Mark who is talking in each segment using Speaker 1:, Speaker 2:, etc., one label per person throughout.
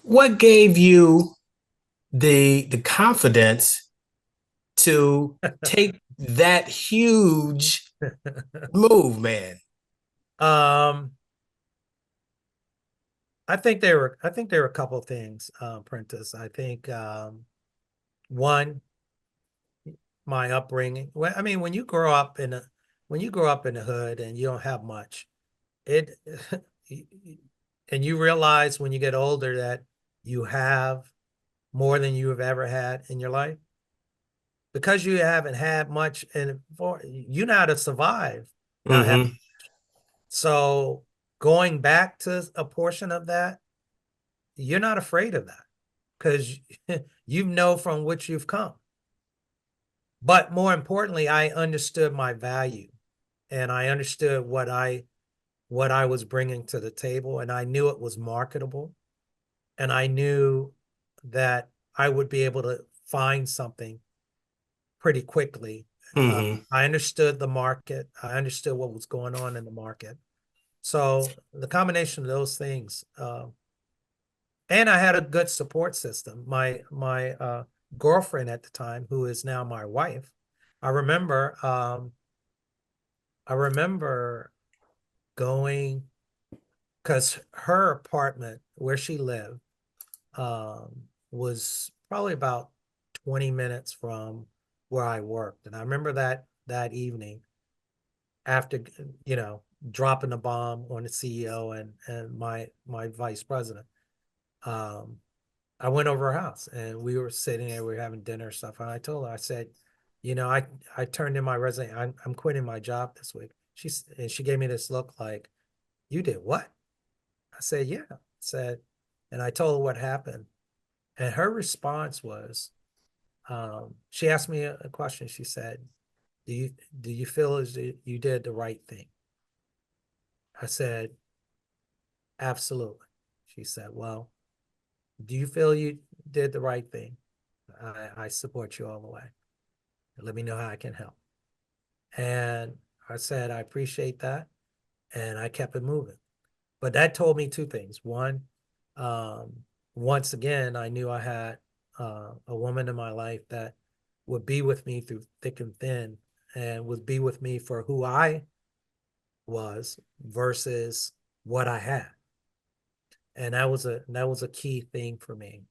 Speaker 1: what gave you the confidence to take that huge move, man?
Speaker 2: Um, I think there were a couple of things, Prentice. I think one, my upbringing. Well, I mean, when you grow up in the hood and you don't have much, it and you realize when you get older that you have more than you have ever had in your life because you haven't had much and for you know how to survive not having.
Speaker 1: Mm-hmm.
Speaker 2: So going back to a portion of that, you're not afraid of that because you know from which you've come. But more importantly, I understood my value and I understood what I was bringing to the table, and I knew it was marketable, and I knew that I would be able to find something pretty quickly.
Speaker 1: Mm-hmm.
Speaker 2: I understood the market. I understood what was going on in the market. So the combination of those things, and I had a good support system. My girlfriend at the time, who is now my wife, I remember um, I remember going because her apartment where she lived was probably about 20 minutes from where I worked. And I remember that evening after, you know, dropping the bomb on the CEO and my vice president. Um, I went over her house and we were sitting there, we were having dinner and stuff. And I told her, I said, you know, I turned in my resume. I'm quitting my job this week. She gave me this look like, you did what? I said, yeah. I said, and I told her what happened. And her response was, she asked me a question. She said, do you do you feel as you did the right thing? I said, absolutely. She said, well, do you feel you did the right thing? I support you all the way. Let me know how I can help. And I said, I appreciate that. And I kept it moving. But that told me two things. One, um, once again, I knew I had a woman in my life that would be with me through thick and thin and would be with me for who I was versus what I had. And that was a key thing for me.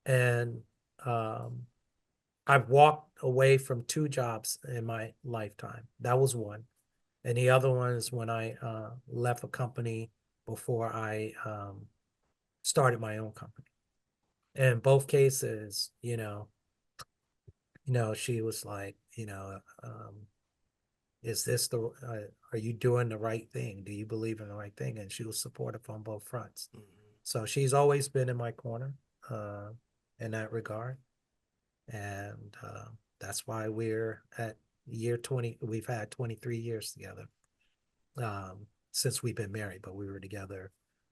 Speaker 2: And um, I've walked away from two jobs in my lifetime. That was one. And the other one is when I left a company before I started my own company. And in both cases, she was like, is this are you doing the right thing? Do you believe in the right thing? And she was supportive on both fronts. So she's always been in my corner uh, in that regard. And that's why we're at year 20. We've had 23 years together since we've been married, but we were together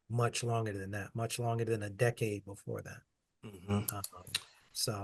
Speaker 2: much longer than that, much longer than a decade before that.
Speaker 1: Mm-hmm.
Speaker 2: Um, so